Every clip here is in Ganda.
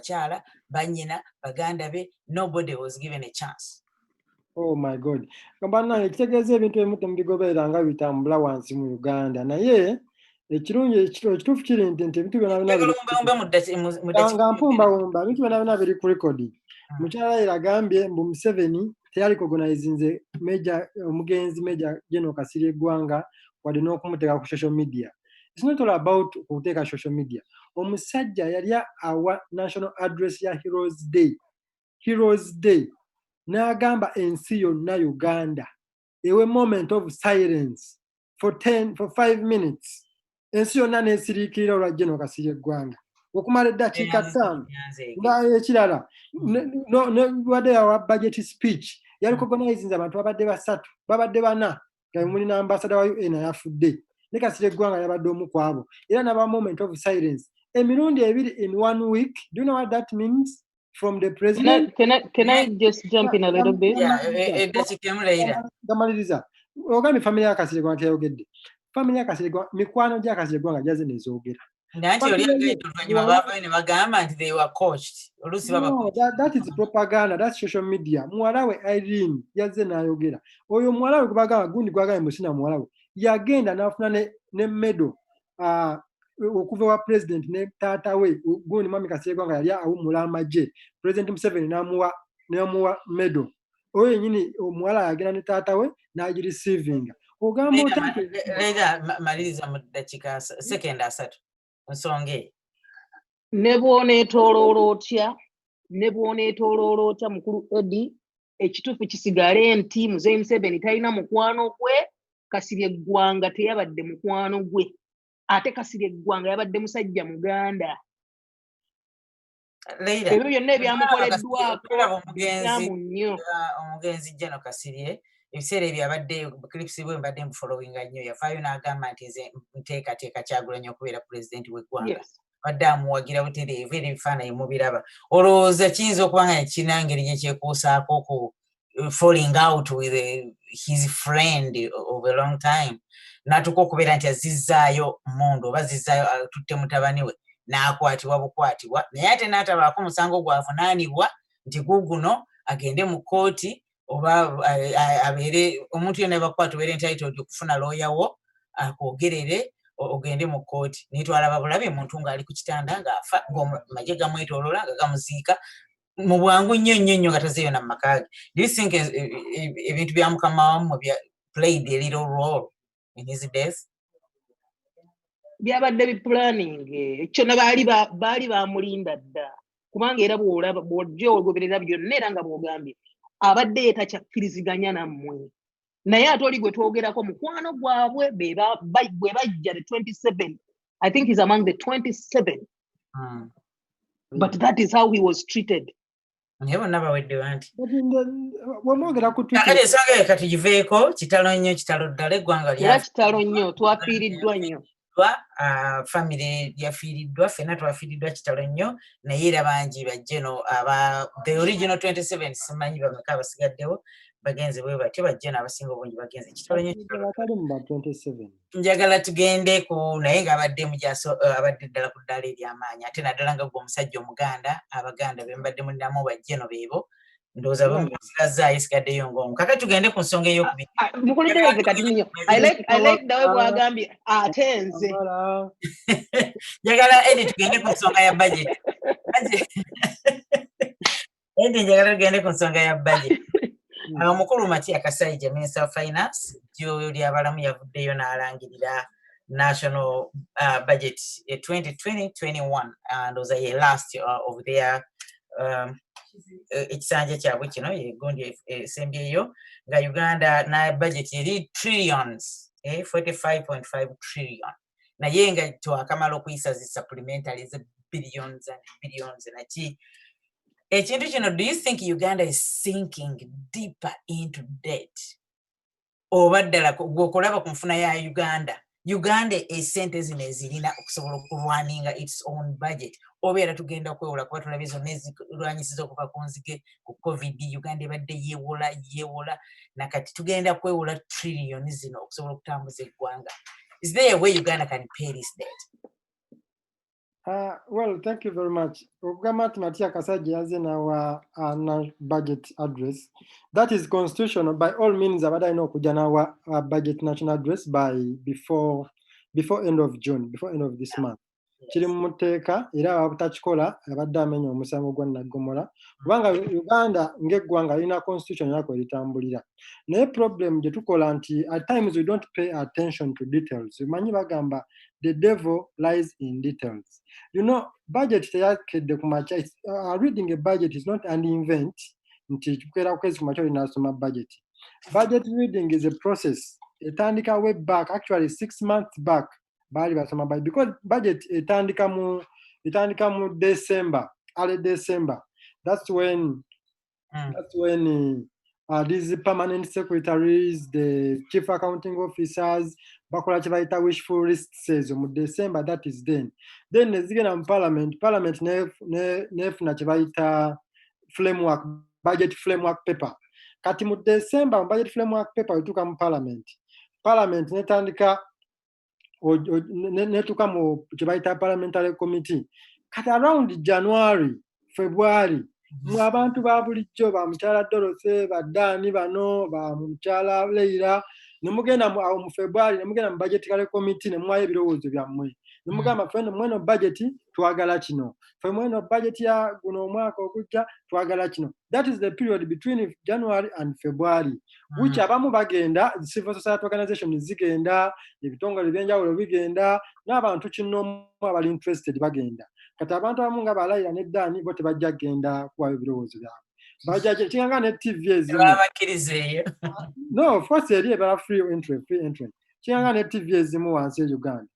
bakyala banyina baganda be nobody was given a chance. Oh my God. Kabana ekitegeeza ebintu ebimu temubigoberera nga bitambula wansi mu Uganda naye ekirungi ekituufu kiri nti ebintu byonna nga mpumba ebintu byonna biri ku rekodi. Mukyala era agambye mbu Museveni teyali recognize omugenzi Major General Kasirye Gwanga wadde n'okumuteeka ku social media. It's not all about kuteeka social media. Omusajja yali awa national address ya Heroes Day. N'agamba ensi yonna Uganda ewe moment of silence for 5 minutes. Ensi yonna n'esiriikirira olwa General Kasirye Gwanga okumala eddakiika 5 nga ekirala wadde yawa budget speech yali recognize abantu babadde 3 babadde 4 nga muli n'ambassador wa UN yafudde ne Kasirye Gwanga yabadde omu ku abo era n'aba moment of silence emirundi 2 in 1 week. Do you know what that means? From the president. Can I just jump in a little bit? Gamaliriza. Ogami family ya Kasirye Gwanga yogedde. Family ya Kasirye Gwanga mikwano gya Kasirye Gwanga jaze nezoogera. Nanti oli agayitulwanyuma bava ne bagamba nti they were coached. Olusi baba. No, that is propaganda. That's social media. Muwala we Irene yaze n'ayogera. Oyo muwala we kubagamba gundi gwagamba musina muwala we. Yagenda n'afuna ne medal. Okuva wa president ne taata we gundi Mwami Kasirye Gwanga yali awumula amagye. President Museveni n'amuwa medal. Oyo nyini omuwala yagenda ne taata we n'agireceiving. Ogamba otake. Lega maliriza mu dakika second asatu. Nsonge. Ne bw'oneetooloola otya mukulu Eddie ekituufu kisigale nti Muzeeyi Museveni talina mukwano gwe Kasirye Gwanga teyabadde mukwano gwe. Ate Kasirye Gwanga yabadde musajja Muganda. Leila. Ebyo byonna ebyamukoleddwako omugenzi General Kasirye ebiseera ebyo abadde clips bwe mbadde following nnyo yafaayo n'agamba nti nze nteekateeka Kyagulanyi okubeera president w'eggwanga. Badde amuwagira butereevu era ebifaananyi mubiraba. Olowooza kiyinza okuba nga kirina ngeri gye kyekuusaako ku falling out with his friend of a long time. N'atuuka okubeera nti azizzaayo mmundu oba azizzaayo atutte mutabani we n'akwatibwa bukwatibwa naye ate n'atabaako musango gwavunaanibwa nti guguno agende mu kkooti oba abeere omuntu yonna bakwata obeere entitled okufuna lawyer wo akwogerere ogende mu kkooti naye twalaba bulabi omuntu ng'ali ku kitanda ng'afa ng'amagye gamwetooloola nga gamuziika mu bwangu nnyo nga tazeeyo na maka ge. Do you think ebintu bya mukama wammwe played a little role in his death? Byabadde biplanning kyonna baali bamulinda dda kubanga era bw'ojja ogoberera byonna era nga bw'ogambye abadde yeetakyakkiriziganya nammwe naye ate oli gwe twogerako mukwano gwabwe bwe bajja the 27. I think he's among the 27. But that is how he was treated. Nebo nabawedde wanti. Wamwogera ku Twitter. Kale ensonga kati giveeko kitalo nnyo kitalo ddala eggwanga lya kitalo nnyo twafiiriddwa nnyo. Family yafiiriddwa ffenna twafiiriddwa kitalo nnyo naye era bangi bajjeno the original 27 simanyi bameka abasigaddewo bagenze bwe batyo bajjeno abasinga obungi bagenze kitalo nnyo njagala tugende ku naye ng'abadde mujaso abadde ddala ku ddaala ery'amaanyi ate naddala nga gwe omusajja omuganda abaganda be mbadde mulinamu bajjeno beebo ndowooza bamuzirazzaayo sigaddeyo ng'omu kaka tugende ku nsonga ey'okubiri mukulitereze kati nnyo I like dawe bwagambye ate nze njagala Eddie tugende ku nsonga ya budget Eddie njagala tugende ku nsonga ya budget omukulu Matia Kasaija Minister of Finance gy'oli abalamu yavuddeyo n'alangirira national budget 2020-21 ndowooza ye last of their ekisanja kyabwe kino yegundi esembyeyo nga Uganda na budget eri trillions 45.5 trillion naye nga twakamala okuyisa zi supplementary billions and billions naki ekintu kino. Do you think Uganda is sinking deeper into debt oba ddala gwokulaba ku nfuna ya Uganda esente zino ezirina okusobola okulwaninga its own budget obeera tugenda kwewola kuba tulabye zonna ezirwanyisiza okuva ku nzige ku COVID Uganda ebadde yeewola nakati tugenda kwewola trillion zino okusobola okutambuza eggwanga. Is there a way Uganda can pay this debt? Well, thank you very much. Ogama Matia Kasaji has in our budget address. That is constitutional. By all means, I know Kujanawa budget national address by before end of June, before end of this month. Kiri muteka era abutachikola abadde amenya omusango gwa Nnaggommola kubanga Uganda ng'eggwanga lirina constitution yako eritambulira naye problem gye tukola nti at times we don't pay attention to details. Manyi bagamba the devil lies in details. You know, budget teyakedde ku makya. Reading a budget is not an event nti tukeera kwezi ku makya olinaasoma budget. Budget reading is a process. Etandika way back, actually 6 months back. Because budget etandika mu December, early December. That's when these permanent secretaries, the chief accounting officers, bakola kibayita wishful list says mu December. That is then nezigenda mu parliament nefuna kibayita framework, budget framework paper. Kati mu December mu budget framework paper etuuka mu parliament netandika netuka mu kibayita parliamentary committee. Kati around January, February, mu abantu ba bulijjo ba mukyala Dorothy, ba Dani bano, ba mukyala Leila, nemugenda mu February, nemugenda mu budgetary committee nemwayo ebirowoozo byammwe. Nemugamba ffe mweno budget twagala kino. Ffe mweno budget ya guno omwaka ogujja twagala kino. That is the period between January and February, which abamu bagenda, civil society organization zigenda, ebitongole ebyenjawulo bigenda, n'abantu kinoomu abali interested bagenda. Kati abantu abamu nga balayira n'eddaani bo tebajja kgenda kuwayo ebirowoozo byabwe. Bajja kinganga ne TV ezimu. No, of course eri ebala free entry. Kinganga ne TV ezimu wansi e Uganda.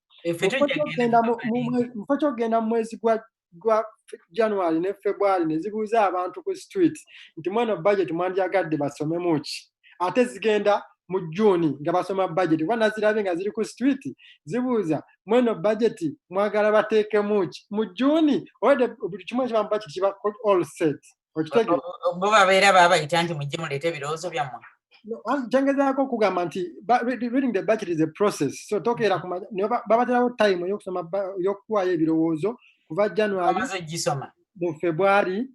Mufo kyogenda mu mwezi gwa January ne February ne zibuuza abantu ku street nti mweno budget mwandyagadde basomemu ki. Ate zigenda mu June nga basoma budget. Wana zirabe nga ziri ku street zibuuza mweno budget mwagala bateekemu ki. Mu June buli kimu kiba mu budget kiba all set. Bo babeera babayita nti mujje muleete ebirowoozo byammwe. Jangezaako okugamba nti reading the budget is a process. So tokeera babaterawo time y'okuwaayo ebirowoozo kuva January mu February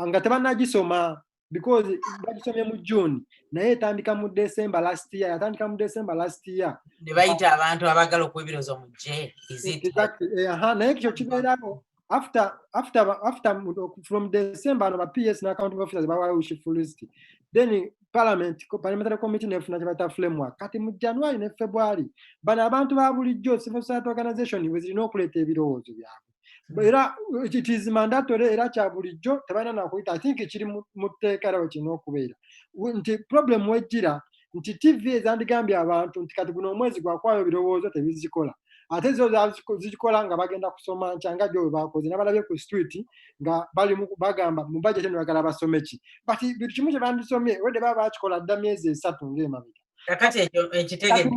nga tebannagisoma because bagisomye mu June naye etandika mu December last year. Ne bayita abantu abagala okuwa ebirowoozo mujje. Naye ekyo kibeerawo after from December no PS na accounting officers bawayo wishful list. Then parliamentary committee nefuna kibayita framework. Kati mu January ne February bano abantu ba bulijjo civil society organization we zirina okuleeta ebirowoozo byabwe. Era it is mandatory era kya bulijjo tebalina nakuyita. I think kiri mu tteeka era kirina okubeera. Nti problem wejjira nti TV ezandigambye abantu nti kati guno omwezi gwakwayo ebirowoozo tebizikola. Ate zo zikikola nga bagenda kusoma nkyanga gyo bwe bakoze n'abalabye ku street nga bali bagamba mu budget eno bagala basome ki. But buli kimu kye bandisomye wedde baba bakikola dda myezi 3 ng'emabega. Kakati ekyo ekitegedde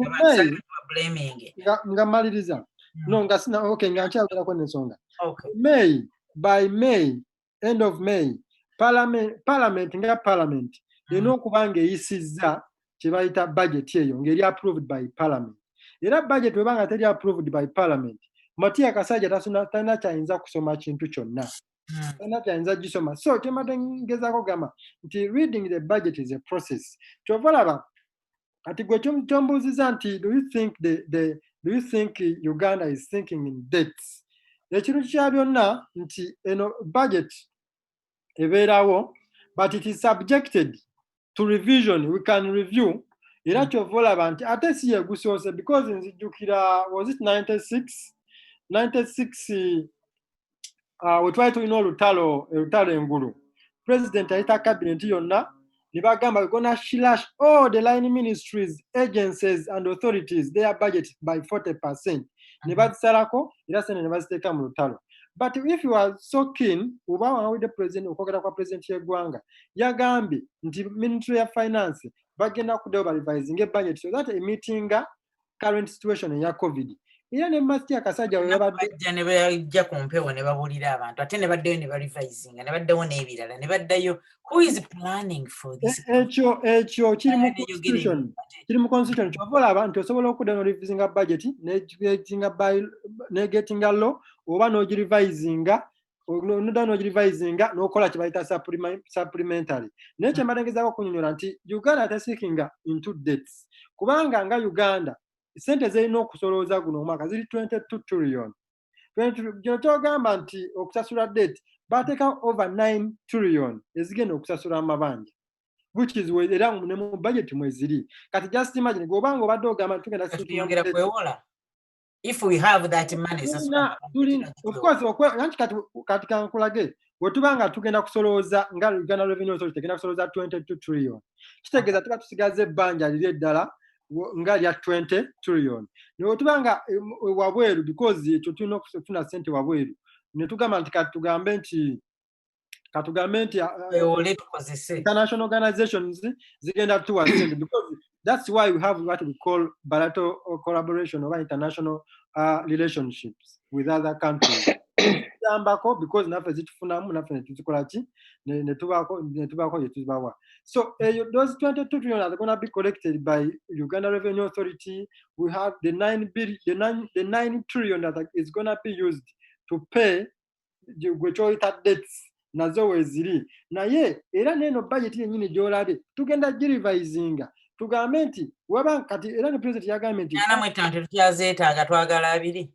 blaming. Nga maliriza. No, nga sina okay nga nkyagerako n'ensonga. Okay. By May, end of May, parliament erina okuba ng'eyisizza kye bayita budget eyo ng'eri approved by parliament. Era budget webanga teri approved by parliament. Matia Kasaija talina kyayinza kusoma kintu kyonna. Talina kyayinza gisoma. So kyemate ngezaako gamba nti reading the budget is a process. Kyova olaba kati gwe kyombuuziza nti do you think Uganda is thinking in debts? Ekintu kya byonna nti eno budget ebeerawo but it is subjected to revision. We can review. Era kyova olaba nti ate si yegusoose because nzijjukira was it 96 we try to olutalo engulu. President ayita cabinet yonna ne bagamba we're gonna slash all the line ministries, agencies and authorities their budget by 40%. Ne bazisalako era sene ne baziteeka mu lutalo. But if you are so keen, uba wawide president okwogera kwa president y'eggwanga yagambye nti ministry ya finance bagenda kuddeyo revising a budget so that emittinga current situation ya COVID. Era ne Matia Kasaija we bajja ne bajja ku mpewo ne babulira abantu ate ne baddeyo ne revising ne baddewo n'ebirala ne baddayo. Who is planning for this? Ekyo kiri mu constitution. Kiri mu constitution. Kyova olaba nti osobola okuddayo revising a budget ne getting a law oba n'ogirivisinga n'ogirivisinga n'okola kye bayita supplementary. Naye kye mbalengezaako okunyonyola nti Uganda tesikinga into debts kubanga nga Uganda ssente zirina okusolooza guno omwaka ziri 22 trillion. Gye kyogamba nti okusasula debt bateeka over 9 trillion ezigenda okusasula amabanja, which is era ne mu budget mweziri. Kati just imagine gobanga obadde ogamba tugenda kuyongera kwewola. If we have that money, of course, kati kankulage wetubanga tugenda kusolooza nga Uganda Revenue Authority tegenda kusolooza 22 trillion. Kitegeeza tuba tusigaze ebbanja liri eddala nga lya 20 trillion. Wetubanga wabweru because ekyo tulina okufuna ssente wabweru ne tugamba nti katugambe nti international organizations zigenda tuwa ssente because that's why we have what we call bilateral collaboration or international relationships with other countries. Because naffe zitufunamu naffe netuzikola ki netubako yetubawa. So those 22 trillion are going to be collected by Uganda Revenue Authority. We have the 9 trillion that is going to be used to pay the debts nazo weziri. Naye era neno budget yennyini gy'olabye tugenda girivisinga tugambe nti waba kati era ne president yagambye nti ana mwetante tutyazeetaaga twagala abiri.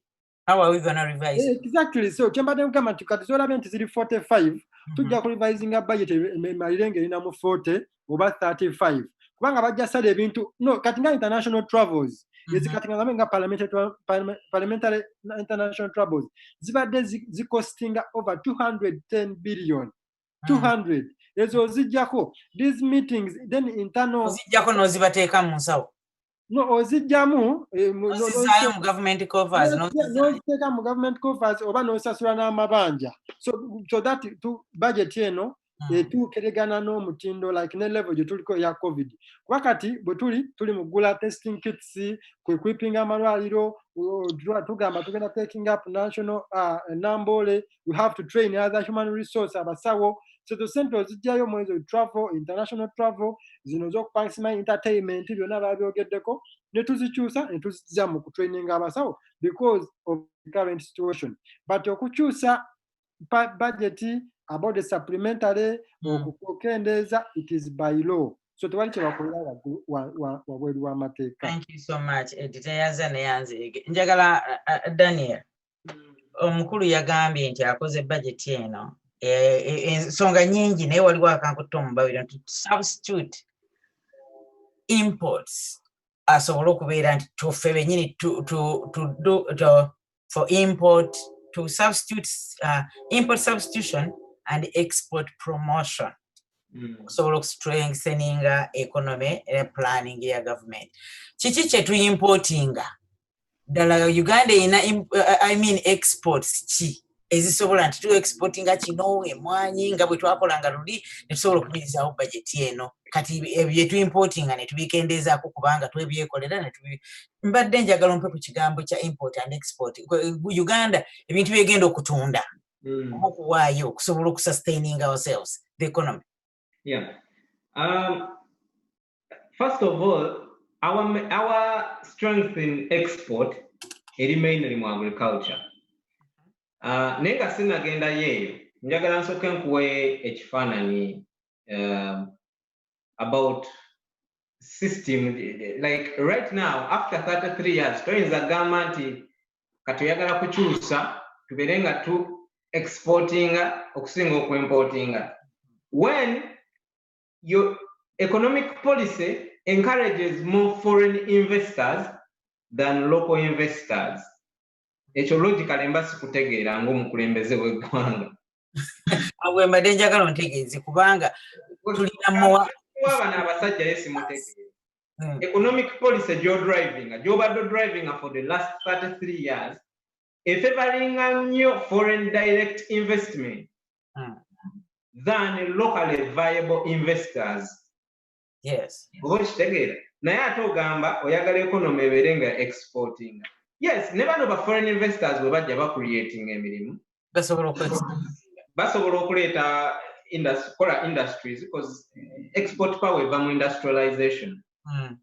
How are we going to revise? Exactly. So kyembadde nkugamba nti kati z'olabye nti ziri 45 tujja kurivisinga budget emalirenge erina mu 40 oba 35 kubanga bajja sala ebintu no kati nga international travels kati ngambe nga parliamentary international travels zibadde zicostinga over 210 billion 200 ezo zijjako these meetings then internal zijjako nozibateeka mu nsawo no ozijjamu ozizaayo mu government coffers noziteeka mu government coffers oba nosasula n'amabanja so that budget eno etuukeregana n'omutindo like ne level gye tuliko ya covid kuba kati bwe tuli mu gula testing kits equipping amalwaliro tugamba tugenda taking up national nambole we have to train other human resource abasawo so to sente ozijjayo mu ezo travel international travel zino z'okupakisima entertainment byonna babyogeddeko ne tuzikyusa ne tuzijja mu kutraining abasawo because of the current situation but okukyusa budget about the supplementary okukendeeza it is by law so tewali kye bakolera wabweru w'amateeka. Thank you so much editor yaza neyanze njagala Daniel omukulu yagambye nti akoze budget eno ensonga nyingi naye waliwo akankutte omubawiro nti substitute imports asobole okubeera nti tuffe bennyini for import to substitute import substitution and export promotion osobola okustrengtheninga economy planning ya government. Kiki kye tuimportinga ddala Uganda erina exports ki ezisobola nti tu exportinga kino emwanyi nga bwe twakolanga luli ne tusobola okumirizaawo budget eno kati bye tuimportinga ne tubikendeezaako kubanga twebyekolera ne mbadde njagala ompe ku kigambo kya import and export. Uganda ebintu byegenda okutunda okuwaayo okusobola okusustaining ourselves the economy. Yeah. First of all, our strength in export remains in agriculture. Nega sinagenda yeyo njagala nsooke nkuwe ekifaananyi about system like right now after 33 years toyinza gamba nti kati oyagala kukyusa tubeere nga tu exportinga okusinga okuimportinga when your economic policy encourages more foreign investors than local investors. Ekyo logically mba sikutegeera ng'omukulembeze w'eggwanga. Awe mbadde njagala ontegeeze kubanga tulina mowa wabana abasajja yesimutegeera. Economic policy gy'obadde driving for the last 33 years efavoringa nnyo foreign direct investment than locally viable investors. Yes. Naye ate ogamba oyagala economy ebeere nga exporting. Yes, never know foreign investors bwe bajja creating emirimu. Basobola okuleeta industries because export power eva mu industrialization.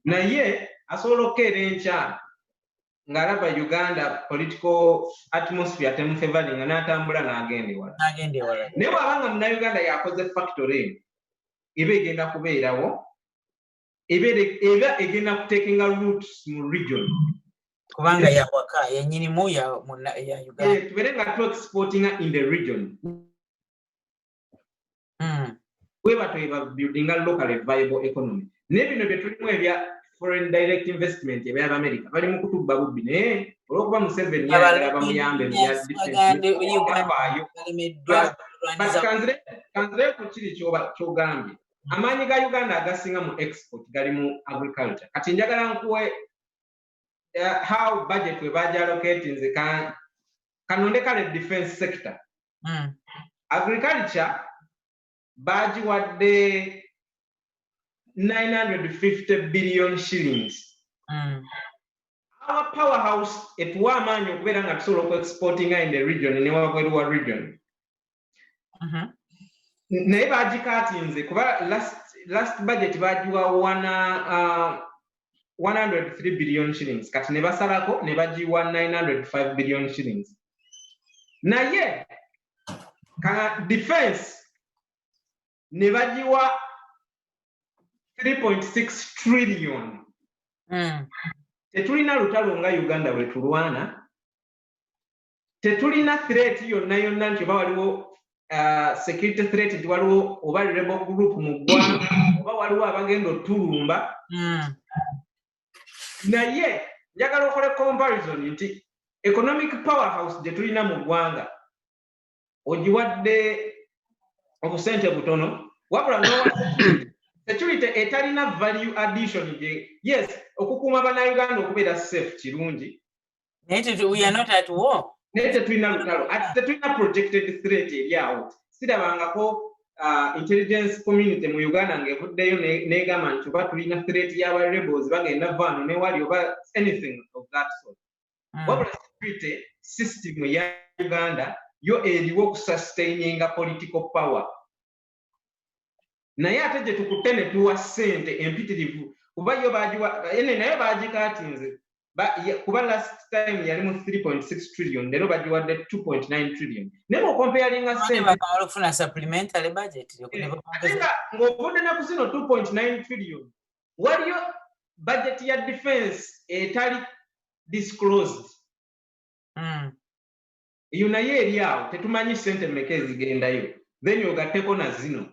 Naye asobola okukeera enkya ngalaba Uganda political atmosphere temufavoring n'atambula n'agenda ewala. Naye bw'abanga Munnayuganda yakoze factory eba egenda kubeerawo eba egenda kutekinga roots mu region. Kubanga yawaka yennyinimu ya Uganda. Tubeere nga tu-exporting in the region. Weba building a locally viable economy. Naye bino bye tulimu ebya foreign direct investment ebya America bali mu kutubba bubbi naye olw'okuba Museveni yagala bamuyambe mu bya kanzire ku kiri ky'ogambye amaanyi ga Uganda agasinga mu export gali mu agriculture. Kati njagala nkuwe how budget we bagyallocate nze kanonde kale defense sector. Agriculture bagiwadde 950 billion shillings. Our powerhouse etuwa amaanyi okubeera nga tusobola oku-exporting in the region ne wabweru wa region. Naye bagikatinze kuba last budget bagiwa 103 billion shillings kati ne basalako ne bagiwa 905 billion shillings. Naye defense ne bagiwa 3.6 trillion. Tetulina lutalo nga Uganda bwe tulwana. Tetulina threat yonna nti oba waliwo security threat nti waliwo oba rebel group mu ggwanga oba waliwo abagenda otulumba. Naye njagala okole comparison nti economic powerhouse gye tulina mu ggwanga ogiwadde obusente butono wabula n'owa security etalina value addition yes okukuuma Bannayuganda okubeera safe kirungi naye we are not at war naye tetulina lutalo ate tetulina projected threat eri awo sirabangako intelligence community mu Uganda ng'evuddeyo n'egamba nti oba tulina threat y'aba rebels bagenda vaano ne wali oba anything of that sort. Wabula security system ya Uganda yo eriwo okusustaininga political power. Naye ate gye tukutte ne tuwa ssente empitirivu kuba yo naye bagikatinze kuba last time yali mu 3.6 trillion leero bagiwadde 2.9 trillion. Naye bw'okompayalinga ssente okufuna supplementary budget ng'ovudde ne ku zino 2.9 trillion waliyo budget ya defense etali disclosed. Eyo naye eri awo tetumanyi ssente mmeka ezigendayo then ogatteko na zino.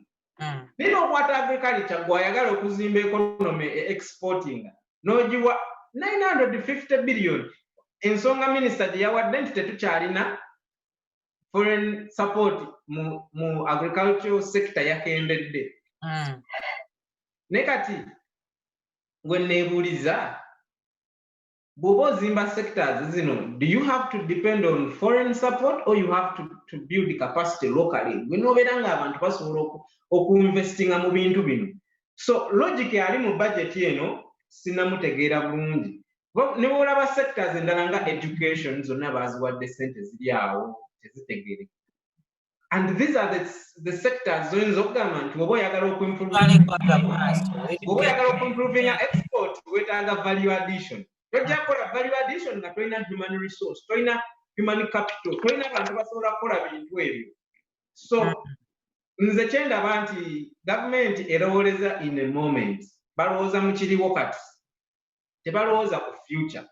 Nino okwata agriculture gw'ayagala okuzimba economy exporting n'ogiwa 950 billion. Ensonga minister gye yawadde nti tetukyalina foreign support mu agricultural sector yakendedde. Ne kati gwe neebuuliza bw'oba ozimba sectors zino do you have to depend on foreign support or you have to build capacity locally gwe n'obeera ng'abantu basobola okuinvestinga mu bintu bino. So logic ali mu budget eno sinnamutegeera bulungi. Ne bw'olaba sectors endala nga education zonna baaziwadde ssente ziri awo tezitegeere. And these are the sectors zoyinza okugamba nti oba oyagala okuimprovinga export weetaaga value addition. Tojja kukola value addition nga tolina human resource, tolina human capital, tolina abantu basobola kukola bintu ebyo. So nze kyendaba nti gavumenti erowooleza in a moment, balowooza mu kiriwo kati, tebalowooza ku future.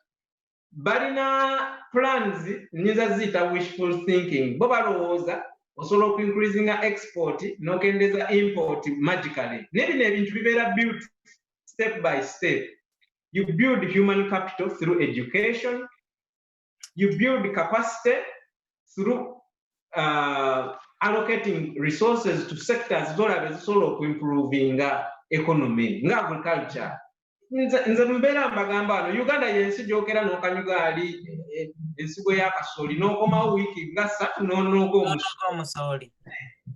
Balina plans nnyinza ziyita wishful thinking, bo balowooza osobola okuincreasinga export n'okendeza import magically. Naye bino ebintu bibeera built step by step. You build human capital through education. You build capacity through allocating resources to sectors zolabe zisobola okuimproving economy nga agriculture. Nze mbeera mbagamba wano Uganda y'ensi gy'okera n'okanyuga ali ensigo y'akasooli n'okomawo wiiki nga 3 n'onooga omusooli.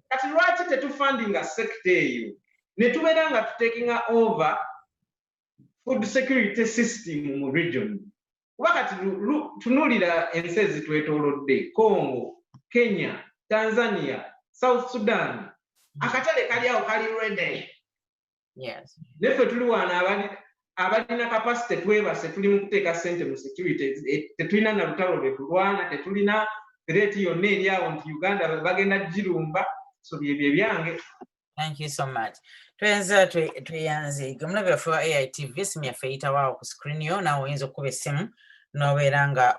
Kati lwaki tetufundinga sector eyo ne tubeera nga tutekinga over food security system mu region? Kuba kati tunuulira ensi ezitwetoolodde Congo, Kenya, Tanzania, South Sudan, akatale kali awo kali ready. Yes. Neffe tuli wano abalina capacity twebase tuli mu kuteeka ssente mu security tetulina na lutalo lwe tulwana tetulina threat yonna eri awo nti Uganda bagenda girumba so byebyo byange. Thank you so much. Twenza tweyanze gamula bya for AITV simu yaffe eyitawo ku screen yo nawe oyinza okuba essimu n'obeera nga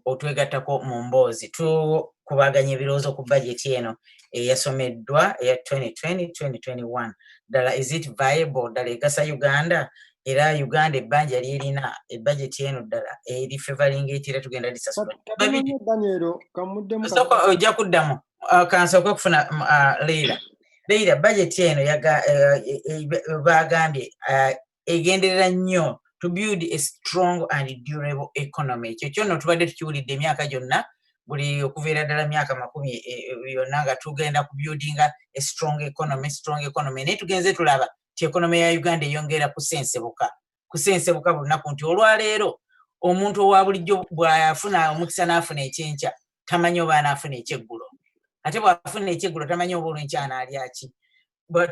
otwegattako mu mboozi tukubaganya ebirowoozo ku budget eno eyasomeddwa eya 2020-2021 ddala is it viable ddala egasa Uganda era Uganda ebbanja lyerina ebudget eno ddala eri favoring etira tugenda disasula ojja kuddamu kansooke okufuna Leila budget eno bagambye egenderera nnyo to build a strong and durable economy. Ekyo kyonna tubadde tukiwulidde emyaka gyonna buli okuviira ddala myaka 10 yonna nga tugenda ku buildinga a strong economy naye tugenze tulaba ti economy ya Uganda eyongera kusensebuka buli lunaku nti olwaleero omuntu owa bulijjo bw'afuna omukisa n'afuna ekyenkya tamanyi oba anaafuna ekyeggulo ate bw'afuna ekyeggulo tamanyi oba olw'enkya anaalya ki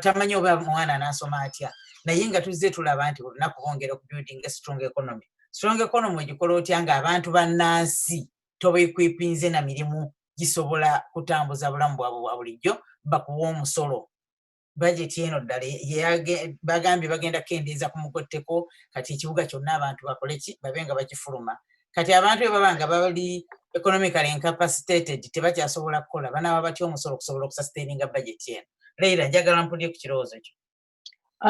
tamanyi oba mwana anaasoma atya naye nga tuzze tulaba nti olunaku bongera okubuilding a strong economy egikola otya nga abantu bannansi tobeekwepinze na mirimu gisobola kutambuza bulamu bwabwe bwa bulijjo bakuwa omusolo budget eno ddala bagambye bagenda kendeeza ku mugotteko kati ekibuga kyonna abantu bakole ki babe nga bakifuluma kati abantu bwe baba nga bali economically incapacitated tebakyasobola kukola banaaba batya omusolo okusobola okusustaininga budget eno. Leila njagala mpulire ku kirowoozo kyo.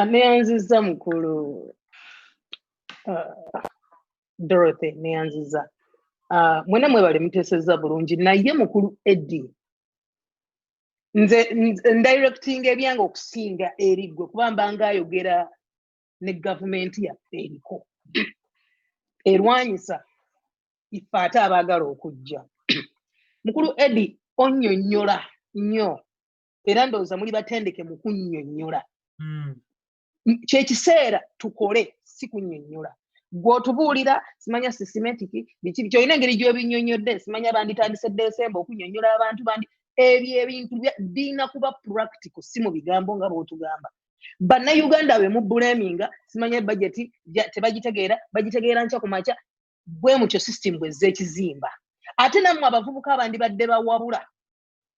Neyanziza mukulu Dorothy neyanziza mwena mwebale muteesezza bulungi naye mukulu Eddie nze ndirecting ebyange okusinga eriggwe kuba mbanga ayogera ne gavumenti yaffe eriko erwanyisa ife ate abaagala okujja. Mukulu Eddie onnyonnyola nnyo era ndowooza muli batendeke mu kunnyonnyola kyekiseera tukole si kunnyonnyola gw'otubuulira simanya systematic biki kyolina engeri gy'obinnyonnyodde simanya banditandise December okunnyonnyola abantu bandi ebyo ebintu birina kuba practical si mu bigambo nga bw'otugamba bannayuganda bwe mu bulaminga simanya budget tebagitegeera bagitegeera nkya ku makya bwe mutyo system bwezza ekizimba ate nammwe abavubuka abandi badde bawabula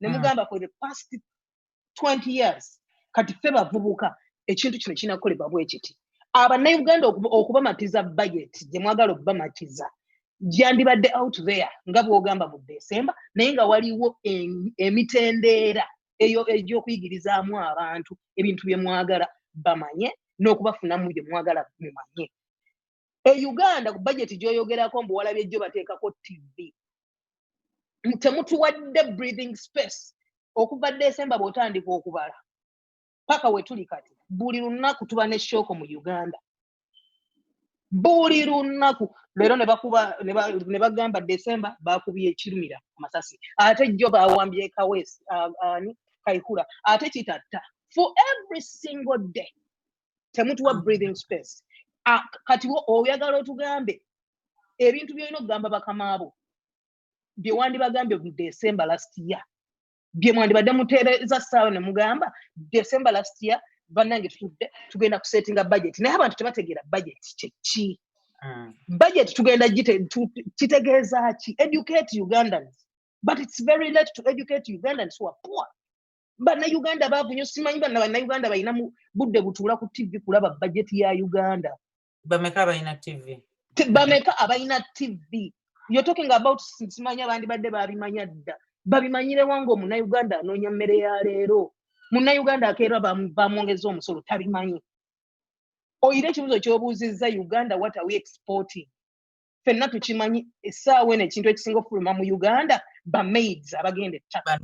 ne mugamba for the past 20 years kati ffe bavubuka ekintu kino kinakolebwa bwe kiti abannayuganda okubamatiza budget gye mwagala okubamatiza gyandibadde out there nga bw'ogamba mu December naye nga waliwo emitendera egy'okuyigirizaamu abantu ebintu bye mwagala bamanye n'okubafunamu bye mwagala mumanye. Uganda ku budget gy'oyogerako mbu walabye ejjo bateekako TV temutuwadde breathing space okuva December bw'otandika okubala paka we tuli kati buli lunaku tuba ne shoko mu Uganda buli lunaku leero ne bagamba December bakubye ekirumira amasasi ate jjo bawambye Kawesi Kaihura ate kitatta for every single day temutuwa breathing space kati oyagala otugambe ebintu byolina okugamba bakamaabo bye wandibagambye mu December last year bye mwandibadde muteereza ssaawa ne mugamba December last year bannange tugenda kusetinga budget naye abantu tebategeera budget kyeki budget tugenda kitegeeza ki educate Ugandans but it's very late to educate Ugandans who are poor. Bannayuganda baavu nnyo simanyi bannayuganda balina budde butuula ku TV kulaba budget ya Uganda. Bameka abalina TV? Bameka abalina TV? You're talking about simanyi abandi badde babimanya dda babimanyire wange omunnayuganda anoonya mmere ya leero munnayuganda akeera bamwongeza omusolo tabimanyi. Oyina ekibuzo ky'obuuzizza Uganda what are we exporting? Ffenna tukimanyi essaawa eno ekintu ekisinga okufuluma mu Uganda bamaids abagenda ettaka.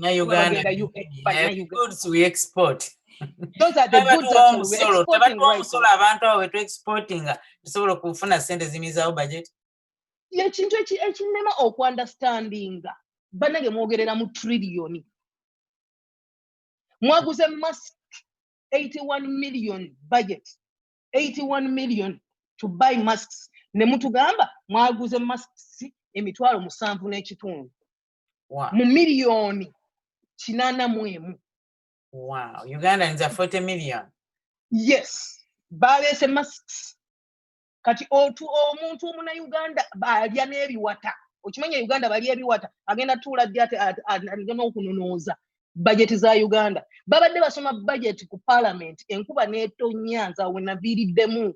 Goods we export. Those are the goods that we exporting right now. Abantu abo betu exportinga tusobola okufuna ssente zimizaawo budget. Ekintu ekinema okuandastandinga bannange mwogerera mu trillioni. Mwaguze mask 81 million budget 81 million to buy masks ne mutugamba mwaguze masks emitwalo 7.5 mu milioni 81. Wow, Uganda is a 40 million. Yes, balese masks kati omuntu omuna Uganda balya n'ebiwata okimanya Uganda balya ebiwata agenda tuula ddi agenda okunonooza budget za Uganda babadde basoma budget ku parliament enkuba n'etonyanza we naviiriddemu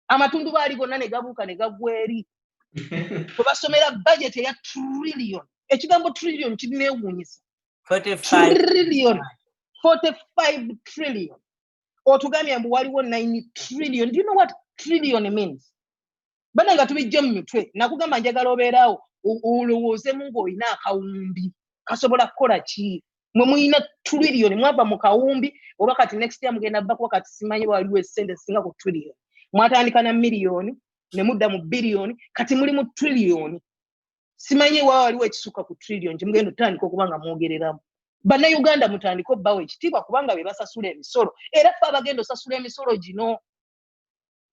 amatundu baali gonna ne gabuuka ne gagweri kwe basomera budget eya trillion ekigambo trillion kirineewuunyisa 45 trillion otugambye mbu waliwo 9 trillion. Do you know what trillion means? Bana nga tubijja mu mitwe nakugamba njagala obeeraawo olowoozemu ng'olina akawumbi kasobola kukola ki mwe muyina trillion mwava mu kawumbi oba kati next year mugenda bakuwa kati simanyi waliwo essente singa ku trillion mwatandika na miliyoni ne mudda mu biliyoni kati muli mu trillion simanyi waliwo ekisuka ku trillion mugenda otandika okuba nga mwogereramu Bannayuganda mutandika obbawo ekitiibwa kubanga be basasula emisolo era ffe abagenda osasula emisolo gino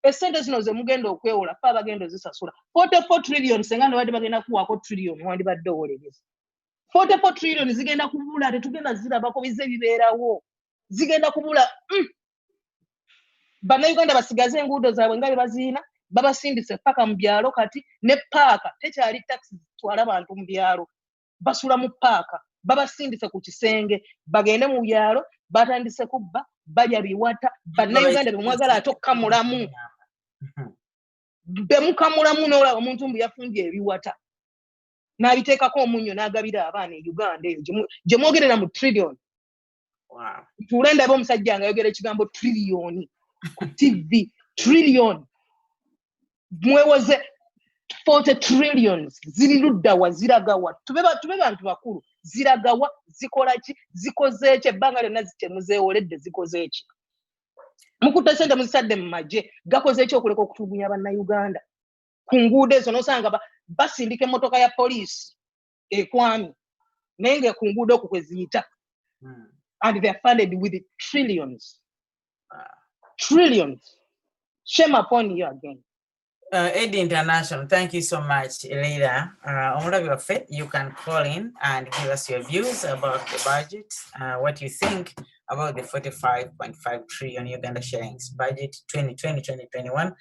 essente zino ze mugenda okwewola ffe abagenda ozisasula 44 trillion senga ne badde bagenda kuwaako trillion wandibadde owolereza 44 trillion zigenda kubula tetugenda zirabako bize bibeerawo zigenda kubula Bannayuganda basigaze enguudo zaabwe nga be baziina babasindise paka mu byalo kati ne paaka tekyali taxi zitwala abantu mu byalo basula mu paaka babasindise ku kisenge bagende mu byalo batandise kubba balya biwata Bannayuganda bemwagala atokkamulamu bemukamulamu n'olaba omuntu mbu yafumbye ebiwata n'abiteekako omunnyo n'agabira abaana e Uganda eyo gye mwogerera mu trillion. Tuule ndabe omusajja nga yogera ekigambo trillion ku TV trillion mwewoze 40 trillions ziri luddawa ziragawa tube bantu bakulu ziragawa zikola ki zikoze ki ebbanga lyonna zitemuzeewoledde zikoze ki mukutte sente muzisadde mu magye gakoze ki okuleka okutulugunya Bannayuganda ku nguudo ezo n'osanga basindika emmotoka ya poliisi ekwami naye nga ku nguudo okwo kwe ziyita and they are funded with trillions. Trillions. Shame upon you again. Eddie International, thank you so much, Leila. You can call in and give us your views about the budget, what you think about the 45.5 trillion Uganda shillings budget 2020-2021.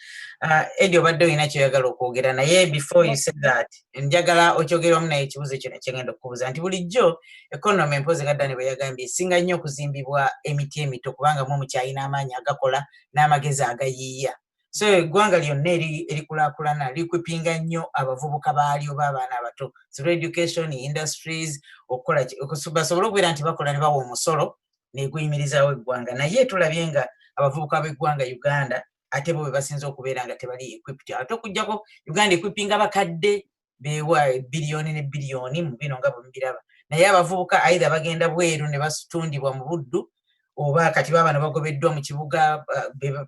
Eddie, obadde olina kyoyagala okwogera naye before you said that, njagala okyogeramu naye ekibuuzo ekyo nekyengenda okubuuza nti bulijjo economy mpozi gaddane bwe yagambye esinga nnyo okuzimbibwa emiti emito kubanga mu mukyalina amaanyi agakola n'amagezi agayiiya. So eggwanga lyonna erikulaakulana likwipinga nnyo abavubuka baali oba abaana abato through education, industries, okukola basobole okubeera nti bakola ne bawa omusolo neguyimirizaawo eggwanga naye tulabye nga abavubuka b'eggwanga Uganda ate bo be basinze okubeera nga tebali equipped ate okuggyako Uganda equippinga bakadde beewa biliyoni ne biliyoni mu bino nga bwemubiraba naye abavubuka aidha bagenda bweru ne batundibwa mu buddu oba kati baabana bagobeddwa mu kibuga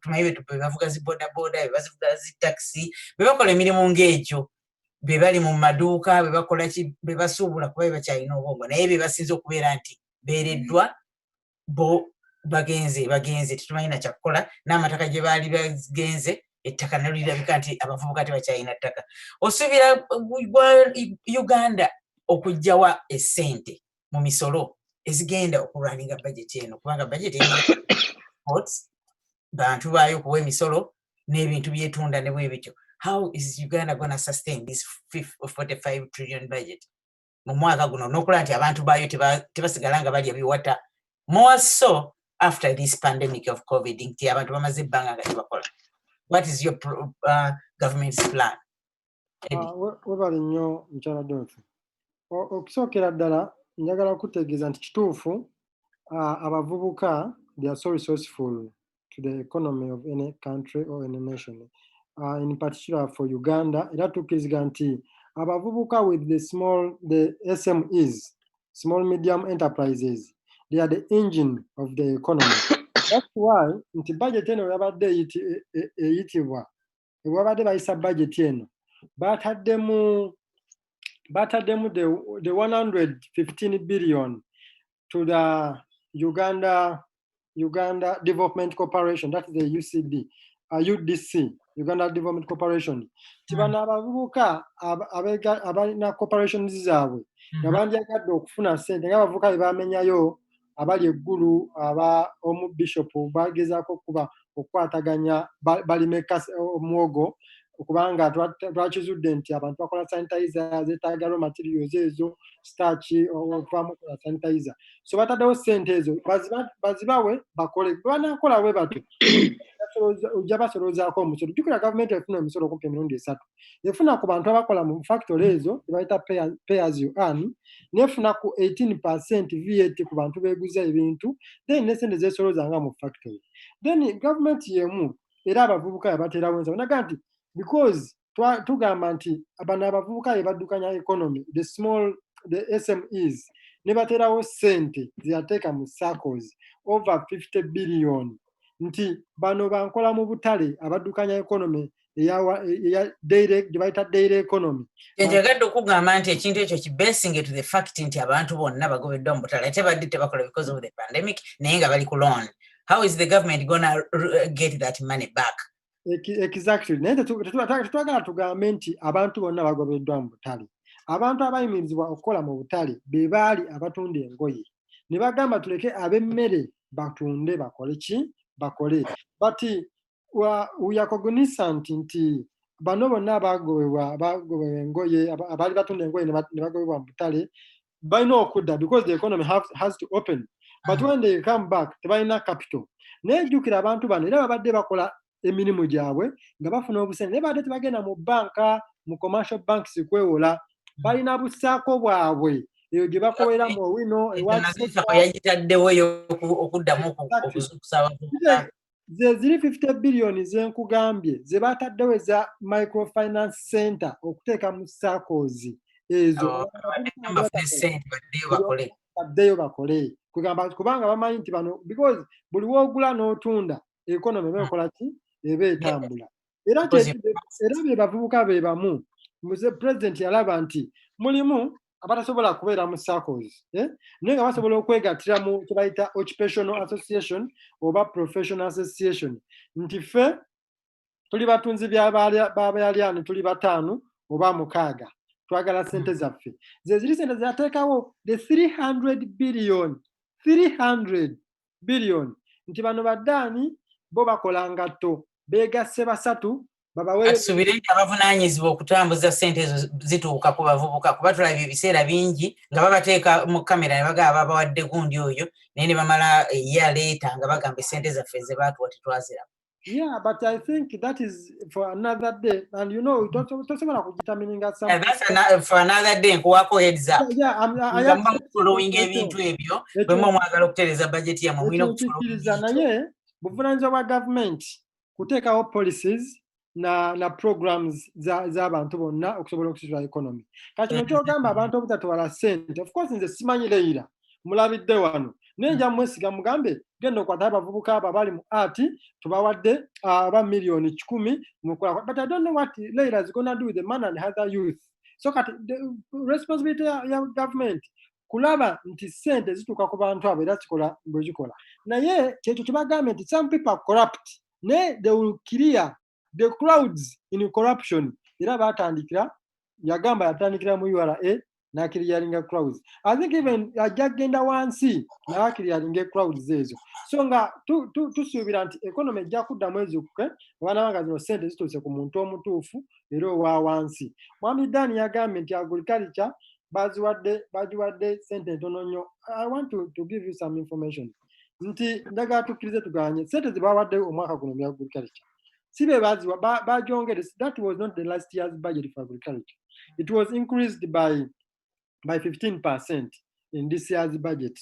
tumanyi bebavuga zi bodaboda bebazivuga zi taxi bebakola emirimu ng'egyo bebali mu maduuka bebakola ki bebasuubula kuba bebakyalina obwongo naye bebasinze okubeera nti beereddwa bo bagenze tetumanyi kyakukola n'amataka gye baali bagenze ettaka nalyo lirabika nti abavubuka tebakyalina ttaka osuubira Uganda okuggyawa essente mu misolo ezigenda okulwaninga budget eno kubanga budget bantu baayo okuwa emisolo n'ebintu byetunda ne bwebityo. How is Uganda going to sustain this 45 trillion budget mu mwaka guno n'okola nti abantu baayo tebasigala nga balya biwata more so after this pandemic of COVID nti abantu bamaze ebbanga nga tebakola? What is your government's plan? Webali nnyo mukyala Dorothy. Okusookera ddala njagala kutegeeza nti kituufu abavubuka they are so resourceful to the economy of any country or any nation, in particular for Uganda. Era tukkiriza nti abavubuka with the SMEs, small medium enterprises, they are the engine of the economy. That's why nti budget eno yabadde eyitibwa ebwabadde bayisa budget eno bataddemu the 115 billion to the Uganda Development Corporation, that is the UCD, UDC, Uganda Development Corporation. Tibana abavubuka abalina corporations zaabwe nga bandyagadde okufuna ssente nga abavubuka bwe bamenyayo abali eggulu omu bishop bagezaako kuba okukwataganya balimeka omwogo okubanga twakizudde nti abantu bakola sanitizer zetaaga raw materials ezo starch ovaamu kola sanitizer so bataddewo ssente ezo bazibawe bakole banakola bwe batyo ojja basoloozaako omusolo jjukira gavumenti efuna emisolo okumpi emirundi 3 efuna ku bantu abakola mu factory ezo tebayita pay as you earn nefuna ku 18% VAT ku bantu beeguza ebintu then nesente zesoloozanga mu factory then gavumenti yemu era abavubuka yabateerawo ensawo naga nti because tugamba nti bano abavubuka yebaddukanya economy the SMEs ne bateerawo ssente zeyateeka mu circles over 50 billion nti bano bankola mu butale abaddukanya economy eya direct dibayita daily economy njagadde okugamba nti ekintu ekyo kibesinge to the fact nti abantu bonna bagobeddwa mu butale tebadde tebakola because of the pandemic naye nga bali ku loan. How is the government gonna get that money back? Exactly. Naye tetwagala tugambe nti abantu bonna bagobeddwa mu butale. Abantu abayimirizibwa okukola mu butale be baali abatunda engoye ne bagamba tuleke ab'emmere batunde bakole ki bakole but we are cognizant nti bano bonna abagobebwa engoye abaali batunda engoye ne bagobebwa mu butale balina okudda because the economy has to open but when they come back tebalina capital naye jjukira abantu bano era babadde bakola emirimu gyabwe nga bafuna obusente naye badde tebagenda mu banka mu commercial banks kwewola balina busaako bwabwe eyo gye bakowera mu wino yagitaddewo okuddamu okukusaba ze ziri 50 billion zenkugambye ze bataddewo eza microfinance center okuteeka mu circles ezo baddeyo bakole kubanga bamanyi nti bano because buli woogula n'otunda economy eba ekola ki eba etambula era bye bavubuka be bamu president yalaba nti mulimu abatasobola kubeera mu circles naye nga basobola okwegattira mu kyebayita occupational association oba professional association nti ffe tuli batunzi b'abayalyani tuli 5 oba 6 twagala ssente zaffe ze ziri ssente zeyateekawo the 300 billion nti bano baddaani bo bakola ngatto beegasse basatu asuubire nti abavunaanyizibwa okutambuza ssente ezo zituuka ku bavubuka kuba tulabye ebiseera bingi nga babateeka mu kamera ne bagamba babawadde gundi oyo naye ne bamala eya leeta nga bagamba ssente zaffe ze baatuwa tetwaziramu. Yeah, but I think that is for another day. And you know, tosobola kugitamininga something. That's for another day. Nkuwako heads up. Yeah, I am following ebintu ebyo. Bwe mwagala okutereeza budget ya mwina okufollow. Naye buvunaanyizibwa bwa government kuteekawo policies na programs z'abantu bonna okusobola okusitula economy. Kati kino kyogamba abantu obutatwala ssente. Of course nze simanyi leira mulabidde wano. Naye nja mwesiga mugambe genda okwata abavubuka abo abali mu art tubawadde aba million 10 mukola. But I don't know what Leila is going to do with the man and other youth. So kati the responsibility ya government kulaba nti ssente zituuka ku bantu abo era kikola bwe gikola. Naye kyekyo kibagambye nti some people are corrupt. Ne they will clear the crowds in corruption. Era batandikira yagamba yatandikira mu URA na clearing crowds. I think even ajagenda wansi na clearing crowds ezo. So nga tusuubira nti economy ejja kuddamu ezukuke abaana banga zino ssente zituuse ku muntu omutuufu era owa wansi. Mwami Dani yagambye nti agriculture bagiwadde ssente ntono nnyo. I want to give you some information. Nti ndagala tukkirize tuganye ssente ze bawadde omwaka guno mu agriculture. Sibe bagyongere. That was not the last year's budget for agriculture. It was increased by 15% in this year's budget.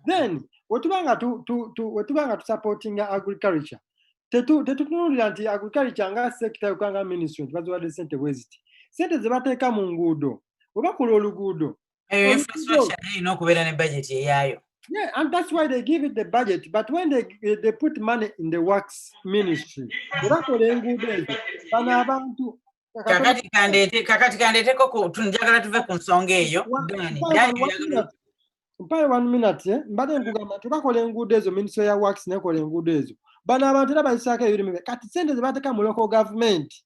Then wetubanga tu supporting agriculture tetutunulira nti agriculture nga sector yokanga ministry baziwadde ssente bweziti ssente zebateeka mu nguudo bwe bakola oluguudo infrastructure erina okubeera ne budget eyaayo. Yeah, and that's why they give it the budget. But when they put money in the works ministry, bakola enguudo ezo bano abantu kakati kandeeteko tunjagala tuve ku nsonga eyo. Mpaye 1 minute mbadde nkugamba tubakola enguudo ezo ministry ya works nekola enguudo ezo bano abantu era bayisaako ebirime kati ssente ze bateeka mu local government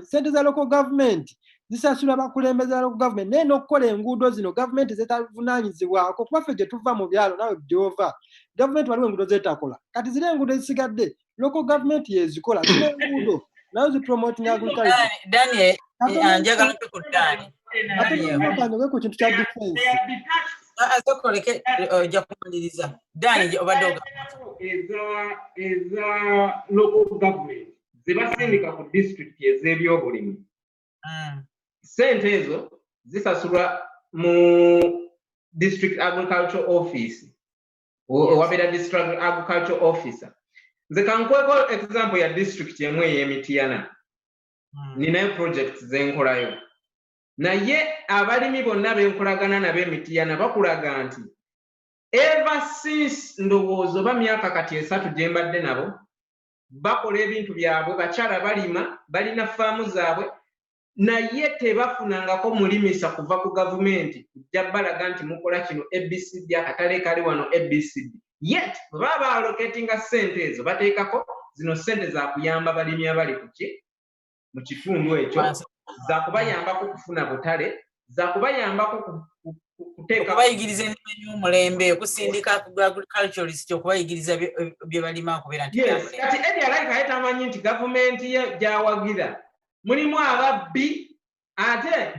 ssente za local government zisasula bakulembeze ku government naye n'okukola enguudo zino gavumenti zetavunaanyizibwako kuba ffe gye tuva mu byalo nawe gyova gavumenti waliwo enguudo zetakola kati ziri enguudo ezisigadde local government yezikola zina enguudo nayo zipromoting agriculture. Daniel njagala tukuddani ate ku kintu kya defense asokoleke ojja kumaliriza Dani obadde eza local government zibasindika ku district ez'ebyobulimi sente ezo zisasulwa mu district agriculture office owabera district agriculture officer. Nze kankweko example ya district emu ey'Emityana ninayo project zenkolayo naye abalimi bonna benkolagana nabo Emityana bakulaga nti ever since ndowooza oba myaka kati 3 gye mbadde nabo bakola ebintu byabwe bakyala balima balina faamu zaabwe naye tebafunangako mulimisa kuva ku gavumenti kujja balaga nti mukola kino ABCD akatale kali wano ABCD yet baba allocatinga sente ezo bateekako zino sente za kuyamba balimi abali mu kitundu ekyo za kubayambako kufuna butale za kubayambako kuteeka kubayigiriza ennimi y'omulembe okusindika ku agriculturist okubayigiriza bye balima okubeera nti kati edi alabika yetamanyi nti gavumenti gyawagira mulimu ababbi ate